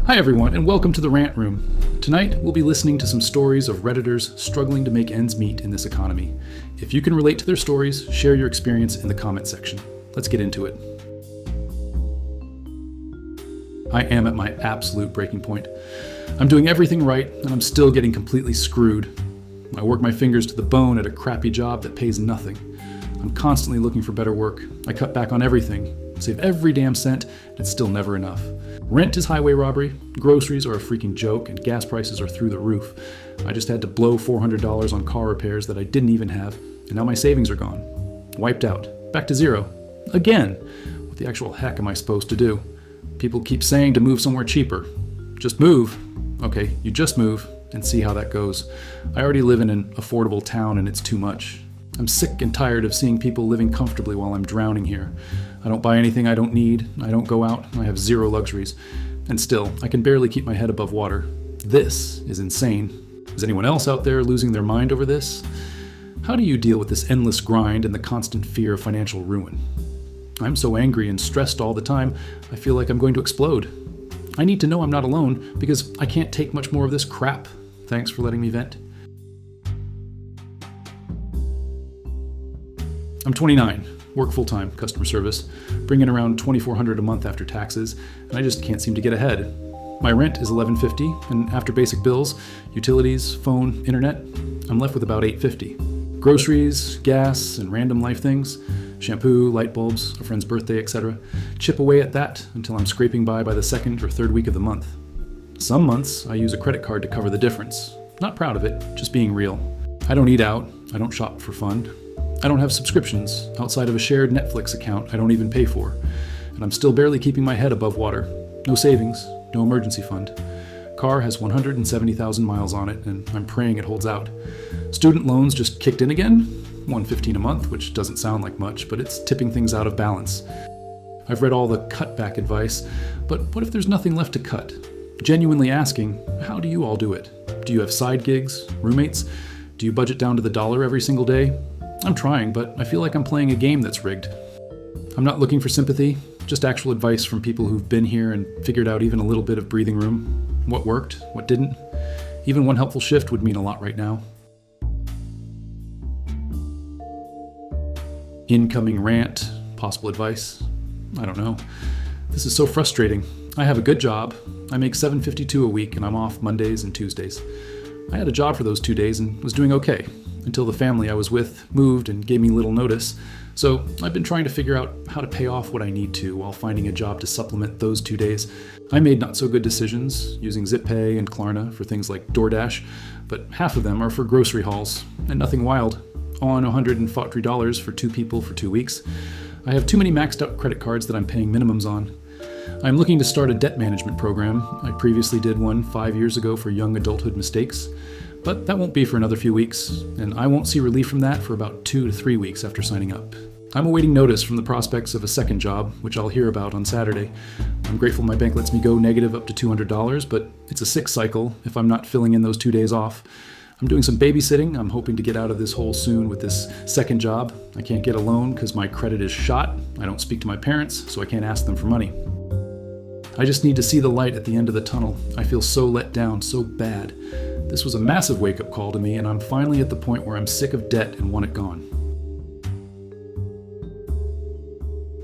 Hi everyone, and welcome to the Rant Room. Tonight, we'll be listening to some stories of Redditors struggling to make ends meet in this economy. If you can relate to their stories, share your experience in the comment section. Let's get into it. I am at my absolute breaking point. I'm doing everything right, and I'm still getting completely screwed. I work my fingers to the bone at a crappy job that pays nothing. I'm constantly looking for better work. I cut back on everything, save every damn cent, and it's still never enough. Rent is highway robbery, groceries are a freaking joke, and gas prices are through the roof. I just had to blow $400 on car repairs that I didn't even have, and now my savings are gone. Wiped out. Back to zero. Again. What the actual heck am I supposed to do? People keep saying to move somewhere cheaper. Just move. Okay, you just move, and see how that goes. I already live in an affordable town, and it's too much. I'm sick and tired of seeing people living comfortably while I'm drowning here. I don't buy anything I don't need, I don't go out, I have zero luxuries. And still, I can barely keep my head above water. This is insane. Is anyone else out there losing their mind over this? How do you deal with this endless grind and the constant fear of financial ruin? I'm so angry and stressed all the time, I feel like I'm going to explode. I need to know I'm not alone, because I can't take much more of this crap. Thanks for letting me vent. I'm 29, work full-time, customer service, bring in around $2,400 a month after taxes, and I just can't seem to get ahead. My rent is $1,150, and after basic bills, utilities, phone, internet, I'm left with about $850. Groceries, gas, and random life things, shampoo, light bulbs, a friend's birthday, etc. Chip away at that until I'm scraping by the second or third week of the month. Some months, I use a credit card to cover the difference. Not proud of it, just being real. I don't eat out, I don't shop for fun. I don't have subscriptions outside of a shared Netflix account I don't even pay for, and I'm still barely keeping my head above water. No savings, no emergency fund. Car has 170,000 miles on it, and I'm praying it holds out. Student loans just kicked in again, $115 a month, which doesn't sound like much, but it's tipping things out of balance. I've read all the cutback advice, but what if there's nothing left to cut? Genuinely asking, how do you all do it? Do you have side gigs, roommates? Do you budget down to the dollar every single day? I'm trying, but I feel like I'm playing a game that's rigged. I'm not looking for sympathy, just actual advice from people who've been here and figured out even a little bit of breathing room. What worked, what didn't. Even one helpful shift would mean a lot right now. Incoming rant, possible advice. I don't know. This is so frustrating. I have a good job. I make $752 a week and I'm off Mondays and Tuesdays. I had a job for those 2 days and was doing okay, until the family I was with moved and gave me little notice. So I've been trying to figure out how to pay off what I need to while finding a job to supplement those 2 days. I made not so good decisions, using ZipPay and Klarna for things like DoorDash, but half of them are for grocery hauls, and nothing wild. On $140 for 2 people for 2 weeks. I have too many maxed out credit cards that I'm paying minimums on. I'm looking to start a debt management program. I previously did one 5 years ago for young adulthood mistakes. But that won't be for another few weeks, and I won't see relief from that for about 2 to 3 weeks after signing up. I'm awaiting notice from the prospects of a second job, which I'll hear about on Saturday. I'm grateful my bank lets me go negative up to $200, but it's a sick cycle if I'm not filling in those 2 days off. I'm doing some babysitting. I'm hoping to get out of this hole soon with this second job. I can't get a loan because my credit is shot. I don't speak to my parents, so I can't ask them for money. I just need to see the light at the end of the tunnel. I feel so let down, so bad. This was a massive wake-up call to me, and I'm finally at the point where I'm sick of debt and want it gone.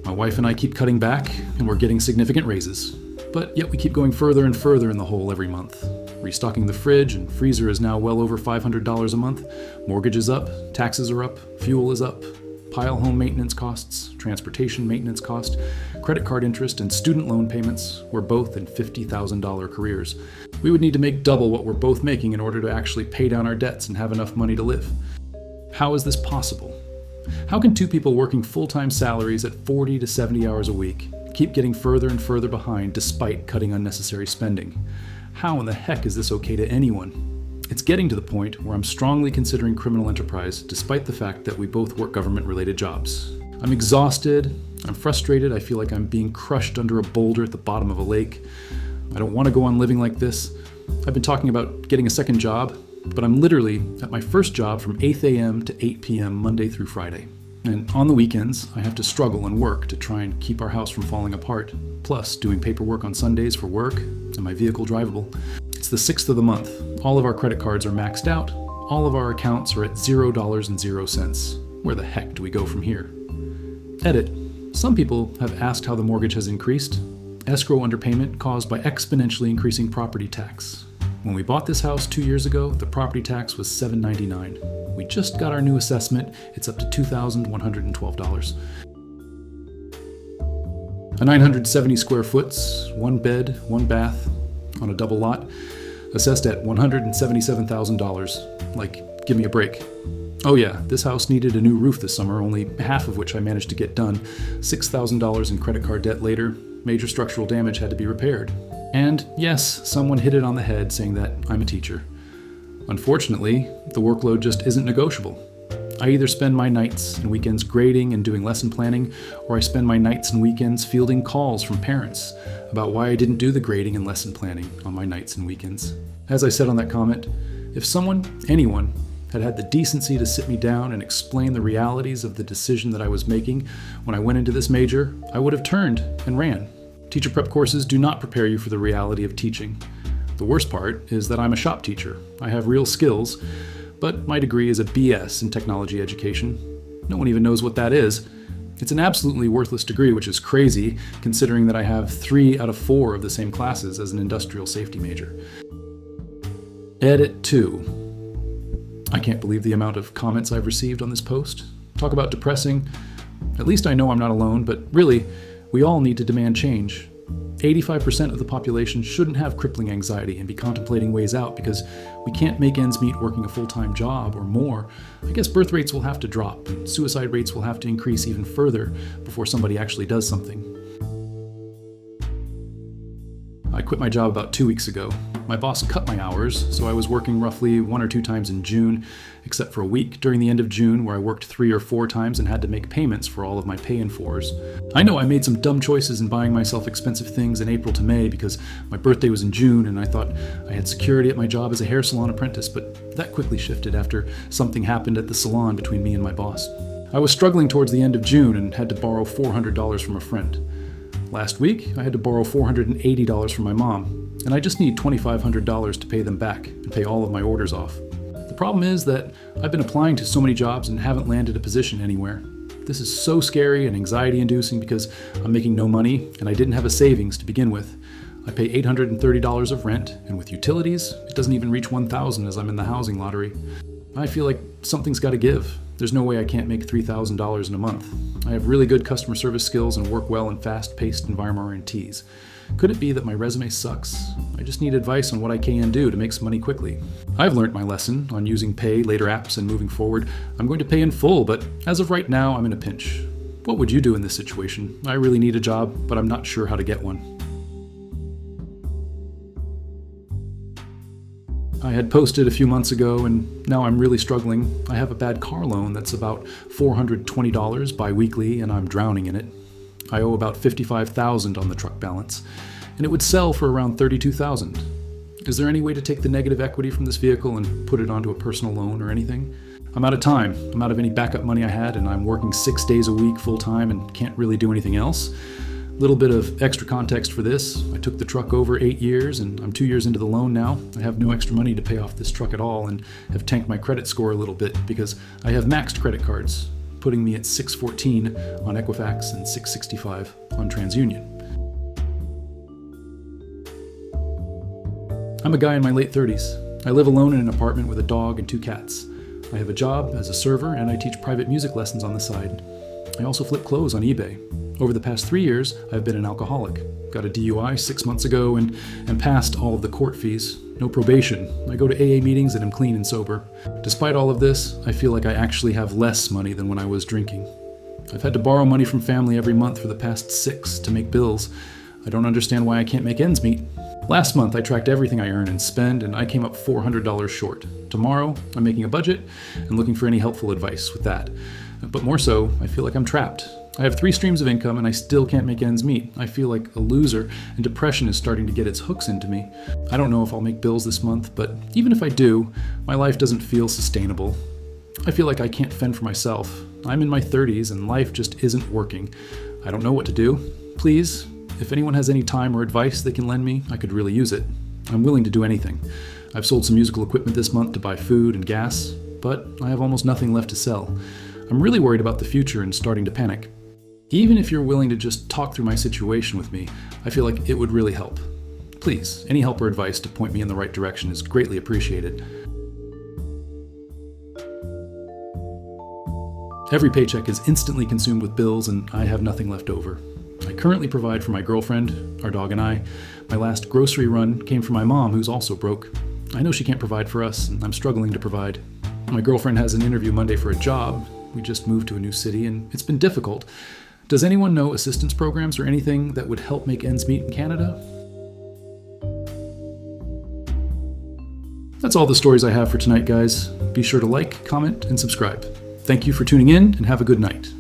My wife and I keep cutting back, and we're getting significant raises. But yet we keep going further and further in the hole every month. Restocking the fridge and freezer is now well over $500 a month. Mortgage is up, taxes are up, fuel is up. Pile home maintenance costs, transportation maintenance cost, credit card interest, and student loan payments were both in $50,000 careers. We would need to make double what we're both making in order to actually pay down our debts and have enough money to live. How is this possible? How can 2 people working full-time salaries at 40 to 70 hours a week keep getting further and further behind despite cutting unnecessary spending? How in the heck is this okay to anyone? It's getting to the point where I'm strongly considering criminal enterprise, despite the fact that we both work government-related jobs. I'm exhausted, I'm frustrated, I feel like I'm being crushed under a boulder at the bottom of a lake. I don't want to go on living like this. I've been talking about getting a second job, but I'm literally at my first job from 8 a.m. to 8 p.m. Monday through Friday. And on the weekends, I have to struggle and work to try and keep our house from falling apart, plus doing paperwork on Sundays for work and and my vehicle drivable. It's the 6th of the month. All of our credit cards are maxed out. All of our accounts are at $0.00. Where the heck do we go from here? Edit. Some people have asked how the mortgage has increased. Escrow underpayment caused by exponentially increasing property tax. When we bought this house 2 years ago, the property tax was $7.99. We just got our new assessment. It's up to $2,112. A 970 square foot, 1 bed, 1 bath, on a double lot, assessed at $177,000. Like, give me a break. Oh yeah, this house needed a new roof this summer, only half of which I managed to get done. $6,000 in credit card debt later, major structural damage had to be repaired. And yes, someone hit it on the head saying that I'm a teacher. Unfortunately, the workload just isn't negotiable. I either spend my nights and weekends grading and doing lesson planning, or I spend my nights and weekends fielding calls from parents about why I didn't do the grading and lesson planning on my nights and weekends. As I said on that comment, if anyone, had the decency to sit me down and explain the realities of the decision that I was making when I went into this major, I would have turned and ran. Teacher prep courses do not prepare you for the reality of teaching. The worst part is that I'm a shop teacher. I have real skills, but my degree is a BS in technology education. No one even knows what that is. It's an absolutely worthless degree, which is crazy considering that I have 3 out of 4 of the same classes as an industrial safety major. Edit 2. I can't believe the amount of comments I've received on this post. Talk about depressing. At least I know I'm not alone, but really, we all need to demand change. 85% of the population shouldn't have crippling anxiety and be contemplating ways out because we can't make ends meet working a full-time job or more. I guess birth rates will have to drop and suicide rates will have to increase even further before somebody actually does something. I quit my job about 2 weeks ago. My boss cut my hours, so I was working roughly 1 or 2 times in June, except for a week during the end of June where I worked 3 or 4 times and had to make payments for all of my pay-in-4s. I know I made some dumb choices in buying myself expensive things in April to May because my birthday was in June and I thought I had security at my job as a hair salon apprentice, but that quickly shifted after something happened at the salon between me and my boss. I was struggling towards the end of June and had to borrow $400 from a friend. Last week, I had to borrow $480 from my mom, and I just need $2,500 to pay them back and pay all of my orders off. The problem is that I've been applying to so many jobs and haven't landed a position anywhere. This is so scary and anxiety-inducing because I'm making no money and I didn't have a savings to begin with. I pay $830 of rent, and with utilities, it doesn't even reach $1,000 as I'm in the housing lottery. I feel like something's got to give. There's no way I can't make $3,000 in a month. I have really good customer service skills and work well in fast-paced environments. Could it be that my resume sucks? I just need advice on what I can do to make some money quickly. I've learned my lesson on using pay later apps, and moving forward, I'm going to pay in full, but as of right now, I'm in a pinch. What would you do in this situation? I really need a job, but I'm not sure how to get one. I had posted a few months ago, and now I'm really struggling. I have a bad car loan that's about $420 bi-weekly, and I'm drowning in it. I owe about $55,000 on the truck balance, and it would sell for around $32,000. Is there any way to take the negative equity from this vehicle and put it onto a personal loan or anything? I'm out of time. I'm out of any backup money I had, and I'm working 6 days a week full-time and can't really do anything else. Little bit of extra context for this. I took the truck over 8 years, and I'm 2 years into the loan now. I have no extra money to pay off this truck at all and have tanked my credit score a little bit because I have maxed credit cards, putting me at 614 on Equifax and 665 on TransUnion. I'm a guy in my late 30s. I live alone in an apartment with a dog and 2 cats. I have a job as a server, and I teach private music lessons on the side. I also flip clothes on eBay. Over the past 3 years, I've been an alcoholic. Got a DUI 6 months ago and passed all of the court fees. No probation. I go to AA meetings and am clean and sober. Despite all of this, I feel like I actually have less money than when I was drinking. I've had to borrow money from family every month for the past 6 to make bills. I don't understand why I can't make ends meet. Last month, I tracked everything I earn and spend, and I came up $400 short. Tomorrow, I'm making a budget and looking for any helpful advice with that. But more so, I feel like I'm trapped. I have 3 streams of income and I still can't make ends meet. I feel like a loser, and depression is starting to get its hooks into me. I don't know if I'll make bills this month, but even if I do, my life doesn't feel sustainable. I feel like I can't fend for myself. I'm in my 30s and life just isn't working. I don't know what to do. Please, If anyone has any time or advice they can lend me, I could really use it. I'm willing to do anything. I've sold some musical equipment this month to buy food and gas, but I have almost nothing left to sell. I'm really worried about the future and starting to panic. Even if you're willing to just talk through my situation with me, I feel like it would really help. Please, any help or advice to point me in the right direction is greatly appreciated. Every paycheck is instantly consumed with bills, and I have nothing left over. I currently provide for my girlfriend, our dog, and I. My last grocery run came from my mom, who's also broke. I know she can't provide for us, and I'm struggling to provide. My girlfriend has an interview Monday for a job. We just moved to a new city, and it's been difficult. Does anyone know assistance programs or anything that would help make ends meet in Canada? That's all the stories I have for tonight, guys. Be sure to like, comment, and subscribe. Thank you for tuning in, and have a good night.